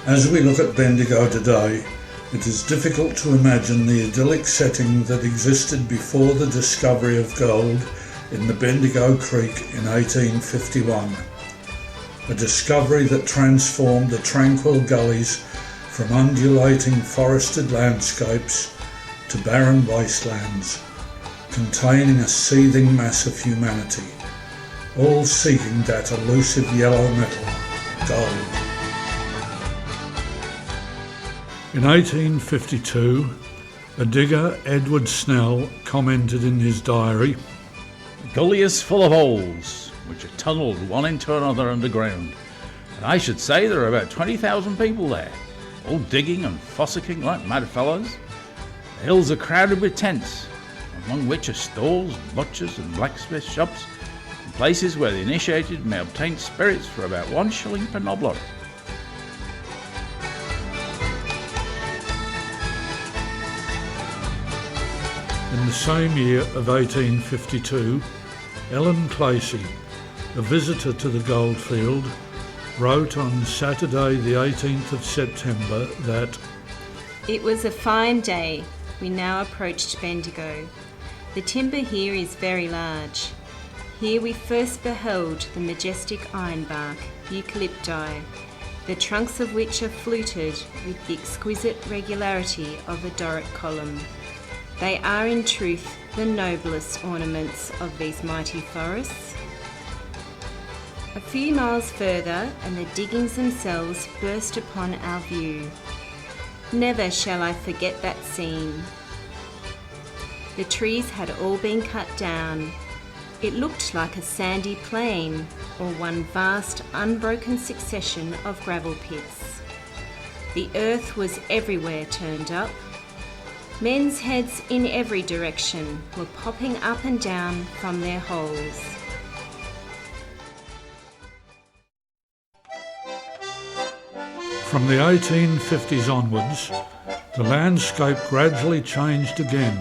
As we look at Bendigo today, it is difficult to imagine the idyllic setting that existed before the discovery of gold in the Bendigo Creek in 1851. A discovery that transformed the tranquil gullies from undulating forested landscapes to barren wastelands, containing a seething mass of humanity, all seeking that elusive yellow metal, gold. In 1852, a digger, Edward Snell, commented in his diary, "The gully is full of holes, which are tunnelled one into another underground, and I should say there are about 20,000 people there, all digging and fossicking like mad fellows. The hills are crowded with tents, among which are stalls, butchers and blacksmith shops, and places where the initiated may obtain spirits for about 1 shilling per nobbler." In the same year of 1852, Ellen Clacy, a visitor to the goldfield, wrote on Saturday the 18th of September that it was a fine day. We now approached Bendigo. The timber here is very large. Here we first beheld the majestic ironbark, eucalypti, the trunks of which are fluted with the exquisite regularity of a Doric column. They are in truth the noblest ornaments of these mighty forests. A few miles further and the diggings themselves burst upon our view. Never shall I forget that scene. The trees had all been cut down. It looked like a sandy plain or one vast unbroken succession of gravel pits. The earth was everywhere turned up. Men's heads in every direction were popping up and down from their holes. from the 1850s onwards, the landscape gradually changed again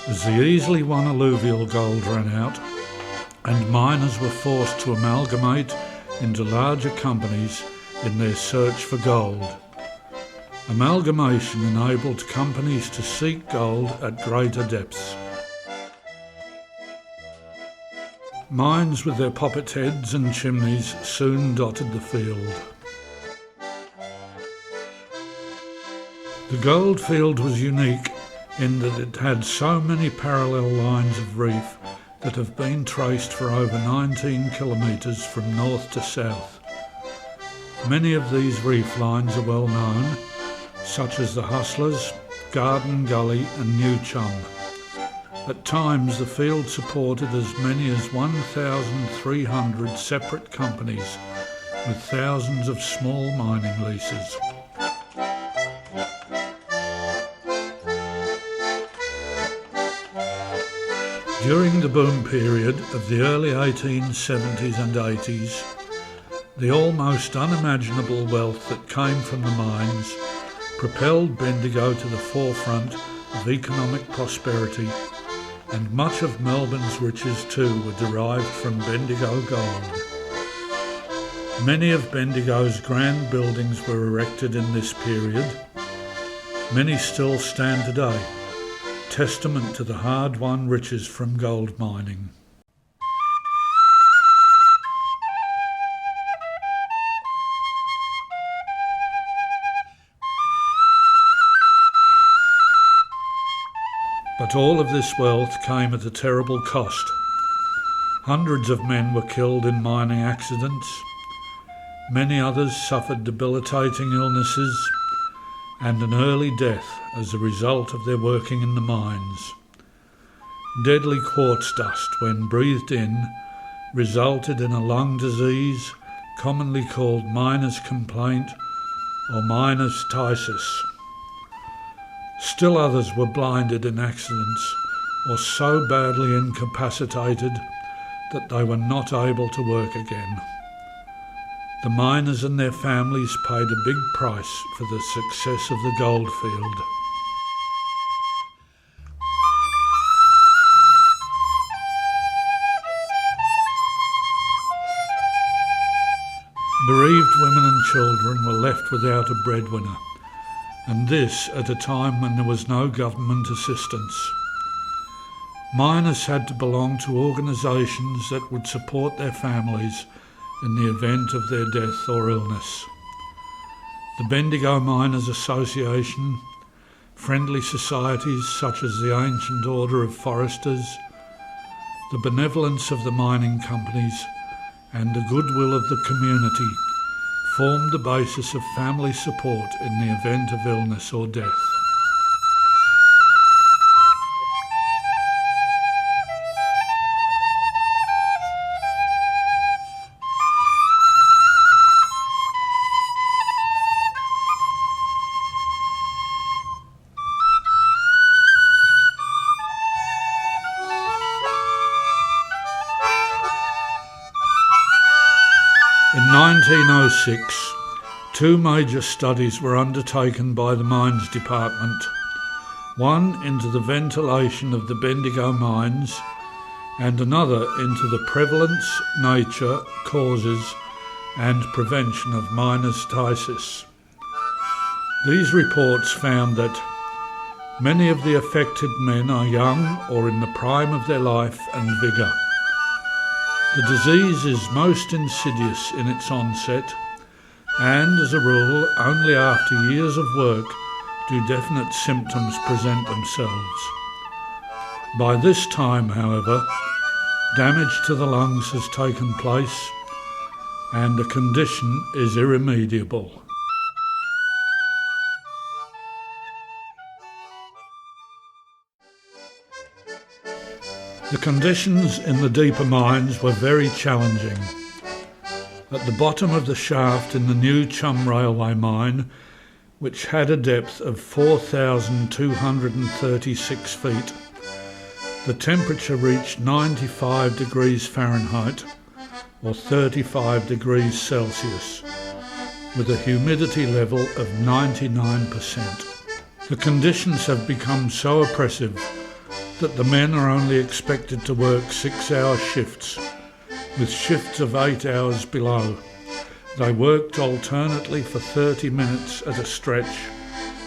as the easily won alluvial gold ran out and miners were forced to amalgamate into larger companies in their search for gold. Amalgamation enabled companies to seek gold at greater depths. Mines with their poppet heads and chimneys soon dotted the field. The gold field was unique in that it had so many parallel lines of reef that have been traced for over 19 kilometres from north to south. Many of these reef lines are well known, such as the Hustlers, Garden Gully and New Chum. At times the field supported as many as 1,300 separate companies with thousands of small mining leases. During the boom period of the early 1870s and 80s, the almost unimaginable wealth that came from the mines propelled Bendigo to the forefront of economic prosperity, and much of Melbourne's riches too were derived from Bendigo gold. Many of Bendigo's grand buildings were erected in this period. Many still stand today, testament to the hard-won riches from gold mining. But all of this wealth came at a terrible cost. Hundreds of men were killed in mining accidents. Many others suffered debilitating illnesses and an early death as a result of their working in the mines. Deadly quartz dust, when breathed in, resulted in a lung disease commonly called miner's complaint or miner's phthisis. Still others were blinded in accidents or so badly incapacitated that they were not able to work again. The miners and their families paid a big price for the success of the goldfield. Bereaved women and children were left without a breadwinner, and this at a time when there was no government assistance. Miners had to belong to organisations that would support their families in the event of their death or illness. The Bendigo Miners Association, friendly societies such as the Ancient Order of Foresters, the benevolence of the mining companies, and the goodwill of the community formed the basis of family support in the event of illness or death. In 1906, two major studies were undertaken by the Mines Department, one into the ventilation of the Bendigo mines and another into the prevalence, nature, causes and prevention of miners' stasis. These reports found that many of the affected men are young or in the prime of their life and vigour. The disease is most insidious in its onset, and as a rule, only after years of work do definite symptoms present themselves. By this time, however, damage to the lungs has taken place, and the condition is irremediable. The conditions in the deeper mines were very challenging. At the bottom of the shaft in the New Chum Railway mine, which had a depth of 4,236 feet, the temperature reached 95 degrees Fahrenheit or 35 degrees Celsius, with a humidity level of 99%. The conditions have become so oppressive that the men are only expected to work 6-hour shifts, with shifts of 8 hours below. They worked alternately for 30 minutes at a stretch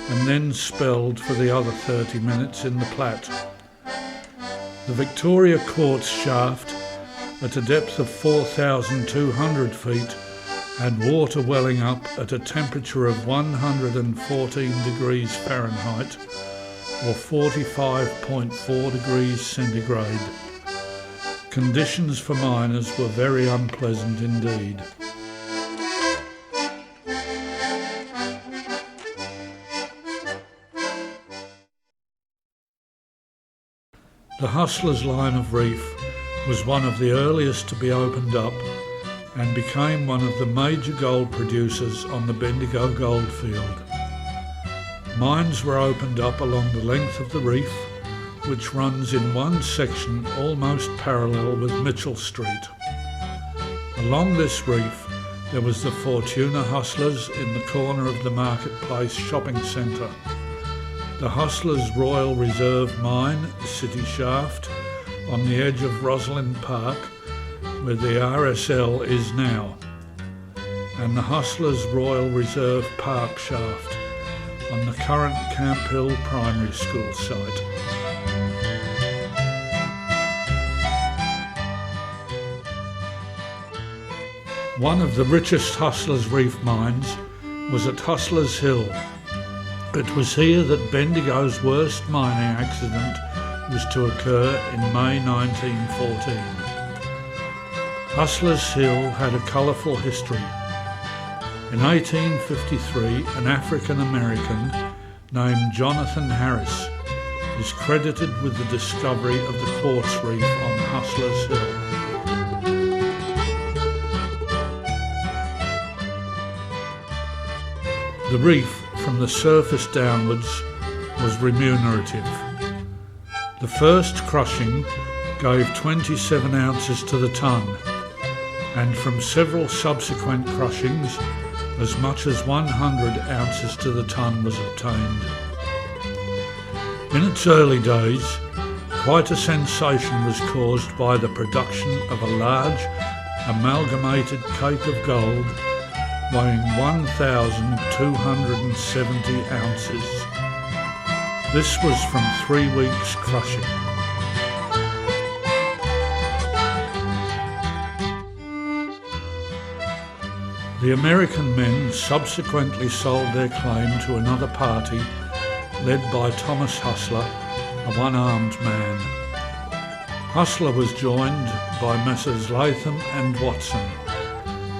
and then spelled for the other 30 minutes in the plat. The Victoria Quartz shaft, at a depth of 4,200 feet, had water welling up at a temperature of 114 degrees Fahrenheit or 45.4 degrees centigrade. Conditions for miners were very unpleasant indeed. The Hustlers line of reef was one of the earliest to be opened up and became one of the major gold producers on the Bendigo goldfield. Mines were opened up along the length of the reef, which runs in one section almost parallel with Mitchell Street. Along this reef there was the Fortuna Hustlers in the corner of the Marketplace shopping centre, the Hustlers Royal Reserve Mine, City Shaft, on the edge of Rosalind Park, where the RSL is now, and the Hustlers Royal Reserve Park Shaft, on the current Camp Hill Primary School site. One of the richest Hustlers Reef mines was at Hustlers Hill. It was here that Bendigo's worst mining accident was to occur in May 1914. Hustlers Hill had a colourful history. In 1853, an African American named Jonathan Harris is credited with the discovery of the quartz reef on Hustlers Hill. The reef from the surface downwards was remunerative. The first crushing gave 27 ounces to the tonne, and from several subsequent crushings as much as 100 ounces to the tonne was obtained. In its early days, quite a sensation was caused by the production of a large amalgamated cake of gold weighing 1,270 ounces. This was from 3 weeks' crushing. The American men subsequently sold their claim to another party led by Thomas Hustler, a one-armed man. Hustler was joined by Messrs Latham and Watson,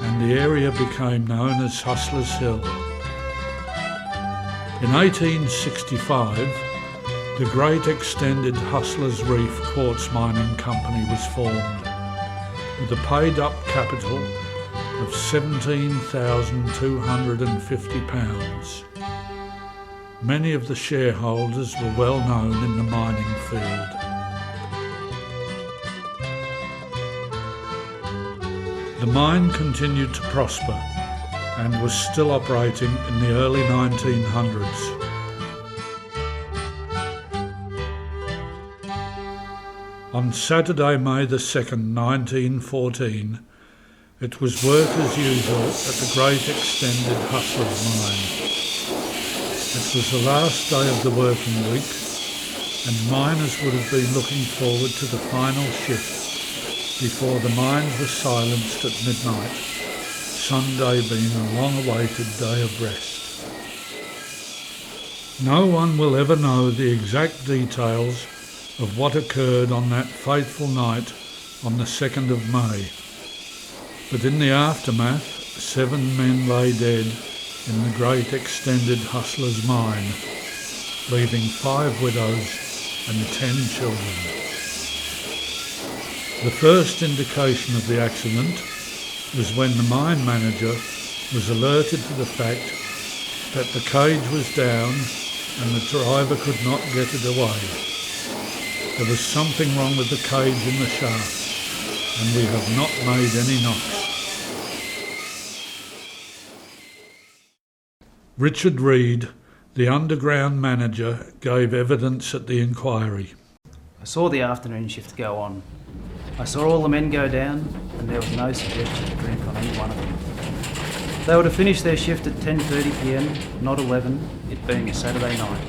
and the area became known as Hustler's Hill. In 1865, the Great Extended Hustlers Reef Quartz Mining Company was formed, with a paid-up capital of £17,250. Many of the shareholders were well known in the mining field. The mine continued to prosper and was still operating in the early 1900s. On Saturday, May the 2nd, 1914, it was work as usual at the Great Extended Hustlers Mine. It was the last day of the working week, and miners would have been looking forward to the final shift before the mines were silenced at midnight, Sunday being a long-awaited day of rest. No one will ever know the exact details of what occurred on that fateful night on the 2nd of May, but in the aftermath, 7 men lay dead in the Great Extended Hustlers Mine, leaving 5 widows and 10 children. The first indication of the accident was when the mine manager was alerted to the fact that the cage was down and the driver could not get it away. There was something wrong with the cage in the shaft, and we have not made any knocks. Richard Reed, the underground manager, gave evidence at the inquiry. I saw the afternoon shift go on. I saw all the men go down, and there was no suggestion of drink on any one of them. They would have finished their shift at 10:30 p.m, not 11, it being a Saturday night.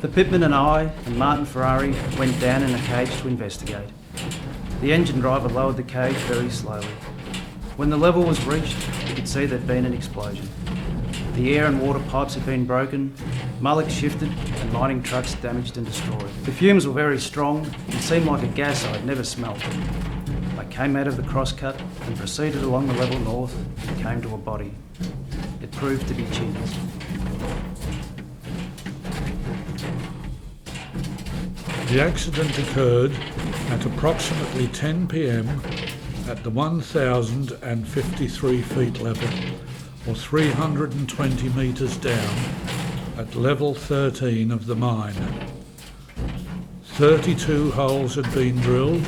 The pitman and I and Martin Ferrari went down in a cage to investigate. The engine driver lowered the cage very slowly. When the level was reached, we could see there'd been an explosion. The air and water pipes had been broken, mullocks shifted and mining trucks damaged and destroyed. The fumes were very strong and seemed like a gas I'd never smelt. I came out of the crosscut and proceeded along the level north and came to a body. It proved to be Chins. The accident occurred at approximately 10 p.m. at the 1,053 feet level, or 320 metres down, at level 13 of the mine. 32 holes had been drilled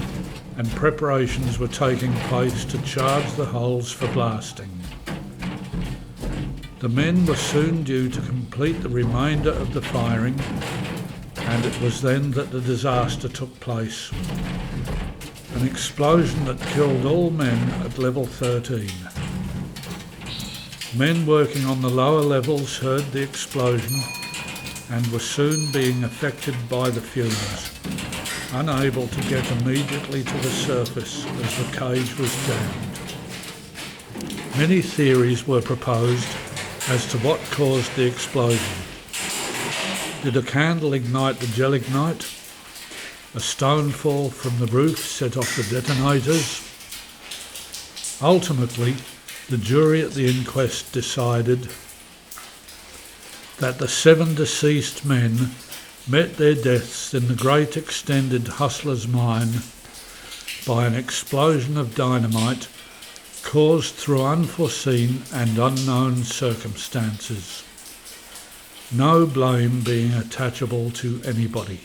and preparations were taking place to charge the holes for blasting. The men were soon due to complete the remainder of the firing, and it was then that the disaster took place. An explosion that killed all men at level 13. Men working on the lower levels heard the explosion and were soon being affected by the fumes, unable to get immediately to the surface as the cage was jammed. Many theories were proposed as to what caused the explosion. Did a candle ignite the gelignite? A stone fall from the roof set off the detonators? Ultimately, the jury at the inquest decided that the 7 deceased men met their deaths in the Great Extended Hustlers Mine by an explosion of dynamite caused through unforeseen and unknown circumstances, no blame being attachable to anybody.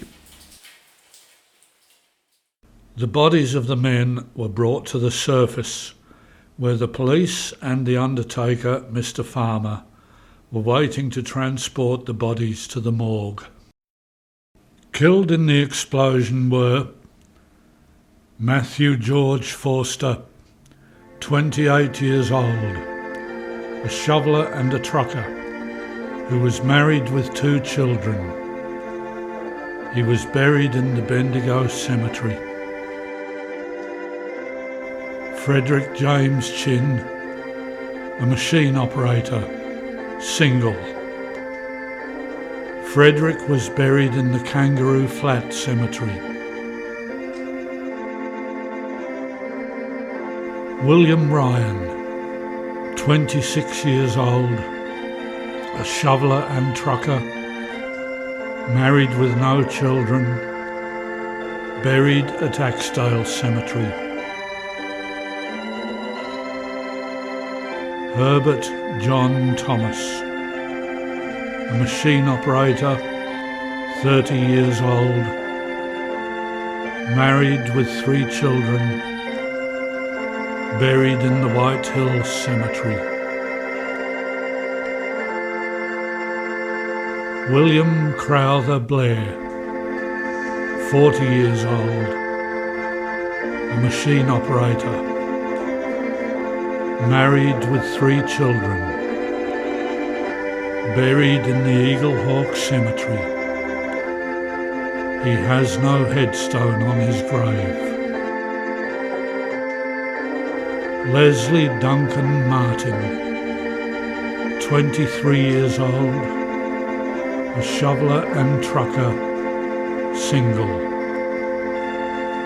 The bodies of the men were brought to the surface, where the police and the undertaker, Mr. Farmer, were waiting to transport the bodies to the morgue. Killed in the explosion were Matthew George Forster, 28 years old, a shoveller and a trucker, who was married with 2 children. He was buried in the Bendigo Cemetery. Frederick James Chin, a machine operator, single. Frederick was buried in the Kangaroo Flat Cemetery. William Ryan, 26 years old, a shoveller and trucker, married with no children, buried at Axdale Cemetery. Herbert John Thomas, a machine operator, 30 years old, married with 3 children, buried in the White Hill Cemetery. William Crowther Blair, 40 years old, a machine operator, married with 3 children, buried in the Eagle Hawk Cemetery. He has no headstone on his grave. Leslie Duncan Martin, 23 years old, a shoveller and trucker, single,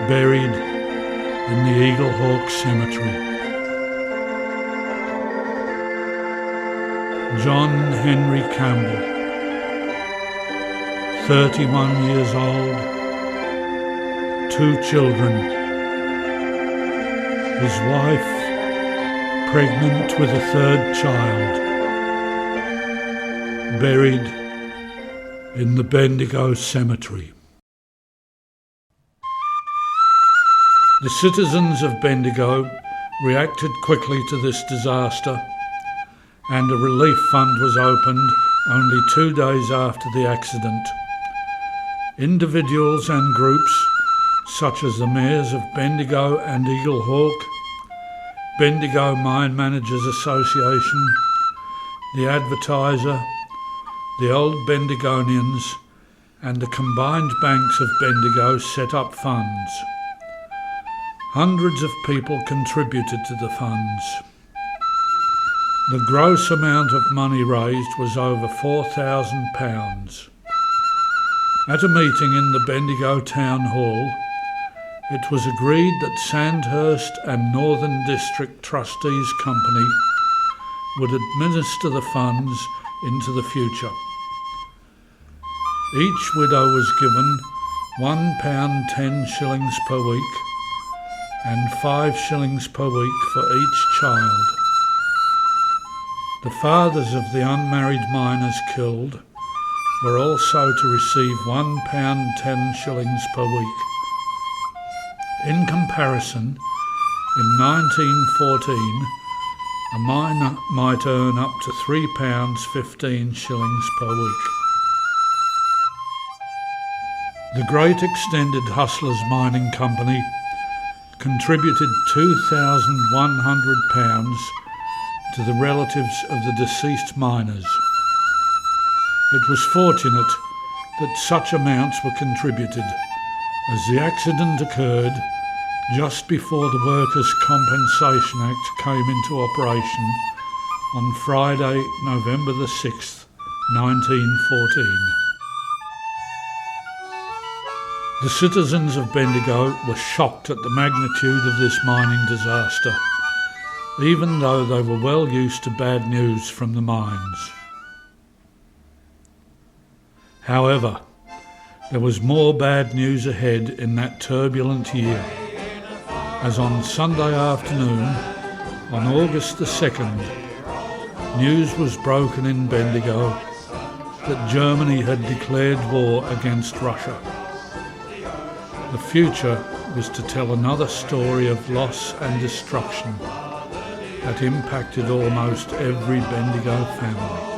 buried in the Eagle Hawk Cemetery. John Henry Campbell, 31 years old, 2 children, his wife pregnant with a 3rd child, buried in the Bendigo Cemetery. The citizens of Bendigo reacted quickly to this disaster, and a relief fund was opened only 2 days after the accident. Individuals and groups, such as the mayors of Bendigo and Eagle Hawk, Bendigo Mine Managers Association, the Advertiser, the Old Bendigonians, and the combined banks of Bendigo set up funds. Hundreds of people contributed to the funds. The gross amount of money raised was over £4,000. At a meeting in the Bendigo Town Hall, it was agreed that Sandhurst and Northern District Trustees Company would administer the funds into the future. Each widow was given £1 10 shillings per week and 5 shillings per week for each child. The fathers of the unmarried miners killed were also to receive £1 10 shillings per week. In comparison, in 1914, a miner might earn up to £3 15 shillings per week. The Great Extended Hustlers Mining Company contributed £2,100 to the relatives of the deceased miners. It was fortunate that such amounts were contributed, as the accident occurred just before the Workers' Compensation Act came into operation on Friday, November the 6th, 1914. The citizens of Bendigo were shocked at the magnitude of this mining disaster, even though they were well used to bad news from the mines. However, there was more bad news ahead in that turbulent year, as on Sunday afternoon, on August the 2nd, news was broken in Bendigo that Germany had declared war against Russia. The future was to tell another story of loss and destruction that impacted almost every Bendigo family.